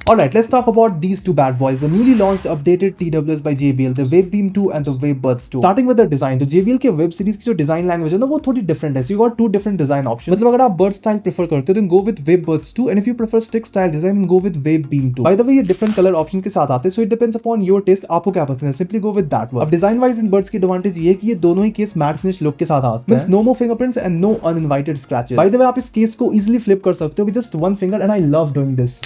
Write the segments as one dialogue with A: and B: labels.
A: Alright, let's talk about these two bad boys, the newly launched updated TWS by JBL, the Wavebeam 2 and the Wavebuds 2. Starting with the design, तो JBL के web series की जो design language है ना वो थोड़ी different है. So you got two different design options. मतलब अगर आप बर्ड स्टाइल प्रेफर करते हो then go with Wavebuds 2, and if you prefer stick style design then go with Wavebeam 2. By the way, ये different color options के साथ आते हैं, so it depends upon your taste. आपको क्या पसंद है, simply go with that one. अब डिजाइन वाइज इन बर्ड्स की एडवांटेज ये है कि ये दोनों ही केस मैट फिनिश लुक के साथ आते हैं. No more fingerprints and no uninvited scratches. By the way, आप इस केस को easily flip कर सकते हो with just one finger, and I love doing this.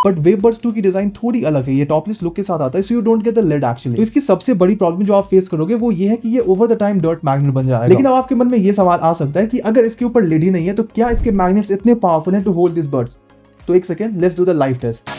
A: But Wavebuds 2 की डिजाइन थोड़ी अलग है. ये टॉपलेस लुक के साथ आता है, so you don't get the lid actually. तो इसकी सबसे बड़ी प्रॉब्लम जो आप फेस करोगे वो ये है कि ये over the time dirt magnet बन जाएगा. लेकिन अब आपके मन में ये सवाल आ सकता है कि अगर इसके ऊपर लिड ही नहीं है तो क्या इसके मैग्नेट्स इतने पावरफुल हैं टू होल्ड दिस बर्ड्स? तो एक second, let's do the live test.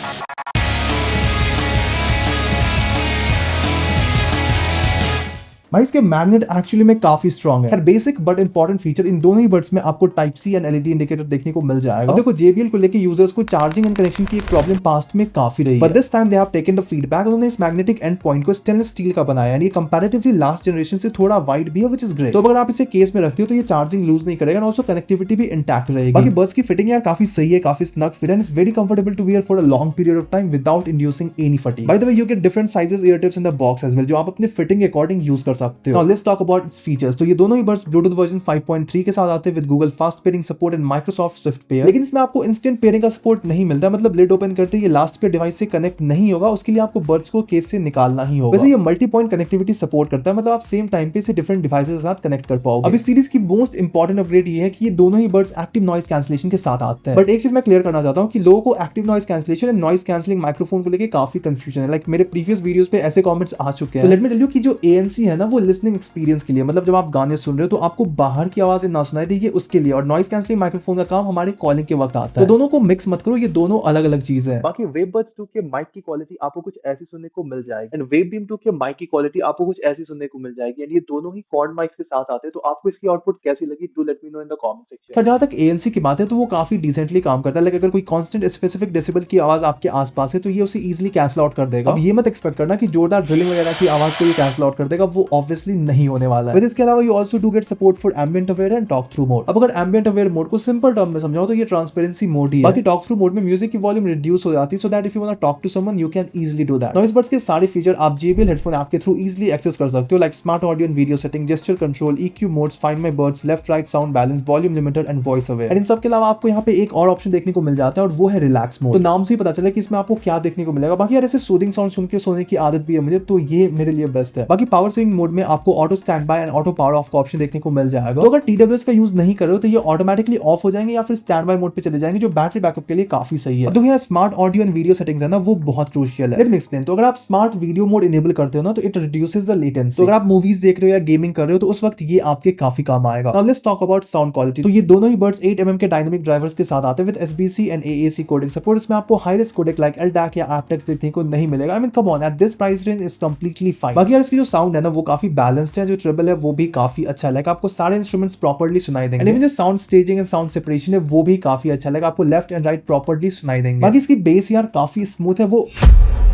A: भाई इसके मैग्नेट एक्चुअली में काफी स्ट्रॉन्ग है. बेसिक बट इंपॉर्टेंट फीचर इन दोनों ही बर्ड्स में आपको type C and LED indicator देखने को मिल जाएगा. देखो JBL को लेके यूजर्स को चार्जिंग एंड कनेक्शन की एक प्रॉब्लम पास्ट में काफी रही है, but this time they have taken the feedback. उन्होंने इस मैग्नेटिक एंड पॉइंट को स्टेनलेस स्टील का बनाया है. ये कंपैरेटिवली लास्ट जनरेशन से थोड़ा वाइड भी है, व्हिच इज ग्रेट. तो अगर आप इसे केस में रखते हो तो ये चार्जिंग लूज नहीं करेगा, ऑल्सो कनेक्टिविटी भी इंटैक्ट रहेगी. बाकी बर्ड्स की फिटिंग यार काफी सही है, काफी snug fit and it's very comfortable to wear for a long period of time without inducing any fatigue. By the way, you get different sizes ear tips in the box as well, जो आप अपने fitting के according use कर सकते हो. Now let's talk about its features. तो ये दोनों ही बर्ड्स ब्लूटूथ वर्जन 5.3 के साथ आते हैं with Google fast pairing support and Microsoft Swift pair. लेकिन इसमें आपको इंस्टेंट पेयरिंग का सपोर्ट नहीं मिलता. मतलब लिड ओपन करते ही ये लास्ट पेयर डिवाइस से कनेक्ट नहीं होगा, उसके लिए आपको बर्ड्स को केस से निकालना ही होगा. वैसे ये मल्टी पॉइंट कनेक्टिविटी सपोर्ट करता है, मतलब आप सेम टाइम पे इसे डिफरेंट डिवाइसेस के साथ कनेक्ट कर पाओगे. अब इस सीरीज की मोस्ट इंपॉर्टेंट अपग्रेड ये है कि ये दोनों ही बर्ड्स एक्टिव नॉइस कैंसिलेशन के साथ आते हैं. बट एक चीज मैं क्लियर करना चाहता हूँ कि लोगों को active noise cancellation and noise cancelling microphone को लेकर काफी कंफ्यूजन है. लाइक मेरे प्रीवियस वीडियोस पे ऐसे कमेंट्स आ चुके हैं. तो लेट मी टेल यू कि जो ANC है ना वो लिसनिंग एक्सपीरियंस के लिए, मतलब जब आप गाने सुन रहे हो तो आपको बाहर की आवाजें ना सुनाई दे, ये उसके लिए. और नॉइस कैंसिलिंग माइक्रोफोन का काम हमारे कॉलिंग के वक्त आता है. तो दोनों को मिक्स मत करो, ये दोनों अलग अलग चीज है.
B: बाकी वेवबर्ड्स 2 के माइक की क्वालिटी आपको कुछ ऐसी सुनने को मिल जाएगी एंड वेवबीम 2 के माइक की क्वालिटी आपको कुछ ऐसी सुनने को मिल जाएगी. एंड ये दोनों ही क्वाड माइक्स के साथ आते हैं. तो आपको इसकी आउटपुट कैसी लगी, do let me know in the comment section.
A: जहां तक ANC की बात है तो वो काफी डिसेंटली काम करता है. लाइक अगर कोई कांस्टेंट स्पेसिफिक डेसिबल की आवाज आपके आसपास है तो ये उसे इजीली कैंसिल आउट कर देगा. अब ये मत एक्सपेक्ट करना कि जोरदार ड्रिलिंग वगैरह की आवाज को ये कैंसिल आउट कर देगा, वो ऑब्वियसली नहीं होने वाला है. इसके अलावा you also do get support for ambient aware and talk through mode. अब अगर एम्बिएंट अवेयर मोड को सिंपल टर्म में समझाओ तो ये ट्रांसपेरेंसी मोड ही है. बाकी टॉक थ्रू मोड में म्यूजिक की वॉल्यूम रिड्यूस हो जाती है, so that if you want to talk to someone you can easily do that. Noise buds के सारे फीचर आप JBL हेडफोन ऐप के थ्रू इजीली एक्सेस कर सकते हो, like smart audio and video setting, gesture control, EQ modes, find my birds, left right sound balance, volume limiter and voice aware. And in सब के अलावा आपको यहाँ पे एक और ऑप्शन देखने को मिल जाता है और वो है रिलैक्स मोड. तो नाम से ही पता चला कि इसमें आपको क्या देखने को मिलेगा. बाकी यार ऐसे सूदिंग साउंड सुन के सोने की आदत भी है मुझे, तो ये मेरे लिए बेस्ट है. बाकी पावर सेविंग मोड में आपको auto stand by and auto power of का ऑप्शन देखने को मिल जाएगा. तो अगर TWS का यूज नहीं कर रहे हो तो ये ऑटोमेटिकली ऑफ हो जाएंगे या फिर स्टैंड बाय मोड पे चले जाएंगे, जो बैटरी बैकअप के लिए काफी सही है. तो यहाँ smart audio and video settings है ना वो बहुत क्रूशियल है. Let me explain. तो अगर आप स्मार्ट वीडियो मोड इनेबल करते हो ना तो इट रिड्यूसेस द लेटेंसी. तो अगर आप मूवीज देख रहे हो या गेमिंग कर रहे हो तो उस वक्त ये आपके काफी काम आएगा. Now let's talk about sound quality. तो ये दोनों ही बर्ड्स 8mm के डायनामिक ड्राइवर्स के साथ आते हैं with SBC and AAC codec support. इसमें आपको high res codec like LDAC या aptX देखने को नहीं मिलेगा. I mean come on, at this price range is completely fine. बाकी यार इसकी जो साउंड है ना वो काफी बैलेंस्ड है, जो ट्रिबल है वो भी काफी अच्छा है. लाइक आपको सारे इंस्ट्रूमेंट्स प्रॉपर्ली सुनाई देंगे. एंड इवन जो sound staging and sound separation है वो भी काफी अच्छा है. लाइक आपको लेफ्ट एंड राइट प्रॉपर्ली सुनाई देंगे. बाकी इसकी बेस यार काफी स्मूथ है, वो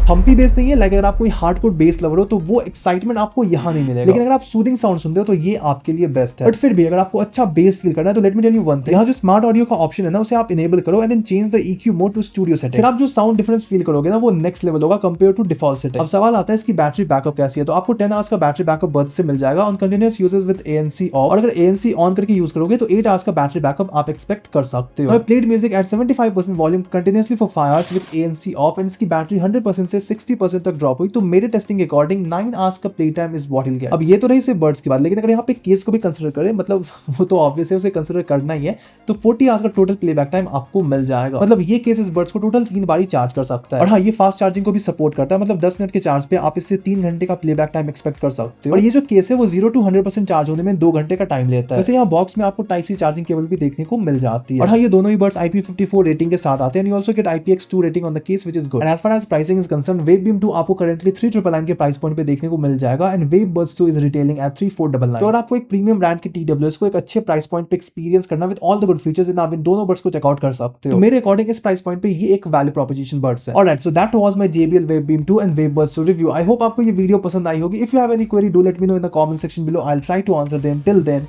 A: हम्पी बेस नहीं है. लाइक अगर आप कोई हार्डकोर बेस लवर हो तो वो एक्साइटमेंट आपको यहाँ नहीं मिलेगा. लेकिन अगर आप सूदिंग साउंड सुनते हो तो ये आपके लिए बेस्ट है. बट फिर भी अगर आपको अच्छा बेस फील करना है तो let me tell you one thing. यहाँ जो स्मार्ट ऑडियो का ऑप्शन है ना उसे आप इनेबल करो and then change the EQ mode to studio setting. फिर आप जो साउंड डिफरेंस फील करोगे ना वो नेक्स्ट लेवल होगा कंपेयर टू डिफॉल्ट सेटिंग. अब सवाल आता है इसकी बैटरी बैकअप कैसी है. तो आपको 10 आवर्स का बैटरी बैकअप बर्ड्स से मिल जाएगा on continuous uses with ANC of. और अगर ANC ऑन करके यूज करोगे तो 8 आवर्स का बैटरी बैकअप आप एक्सपेक्ट कर सकते हो. I played music at 75% volume continuously for 5 hours with ANC of and इसकी बैटरी 100% से 60% तक ड्रॉप हुई. तो मेरे टेस्टिंग के अकॉर्डिंग 9 आवर्स का play time is what will get. अब ये तो रही सिर्फ बर्ड्स की बात, लेकिन अगर यहाँ पे केस को भी कंसीडर करें, मतलब वो तो ऑब्वियस है उसे कंसीडर करना ही है, तो 40 आवर्स का टोटल प्लेबैक टाइम आपको मिल जाएगा. मतलब ये केस इस बर्ड्स को टोटल 3 बार चार्ज कर सकता है. और हाँ, ये फास्ट चार्जिंग को भी सपोर्ट करता है. मतलब 10 मिनट के चार्ज पे आप इससे 3 घंटे का प्लेबैक टाइम एक्सपेक्ट कर सकते हो. और ये जो केस है वो 0 to 100% चार्ज होने में 2 घंटे का टाइम लेता है. वैसे यहाँ बॉक्स में आपको टाइप सी चार्जिंग केबल भी देखने को मिल जाती है. और हाँ, ये दोनों ही बर्ड्स IP54 रेटिंग के साथ आते हैं. You also get IPX2 rating on the case which is good. And as far as pricing is concern, Wavebeam 2 आपको करंटली 3999 के प्राइस पॉइंट पे देखने को मिल जाएगा एंड वेवबर्ड्स 2 इज रिटेलिंग एट 3499. तो अगर आपको एक प्रीमियम ब्रांड की TWS को एक अच्छे प्राइस पॉइंट पे एक्सपीरियंस करना with all the good features, आप इन दोनों बर्ड्स को चेकआउट कर सकते हो. तो मेरे अकॉर्डिंग इस प्राइस पॉइंट पे ये एक वैल्यू प्रोपोजिशन बर्ड्स है. Alright, so that was my JBL Wavebeam 2 and Wavebuds 2 review. I hope आपको ये वीडियो पसंद आई होगी. If you have any query do let me know in the comment section below. I will try to answer them. Till then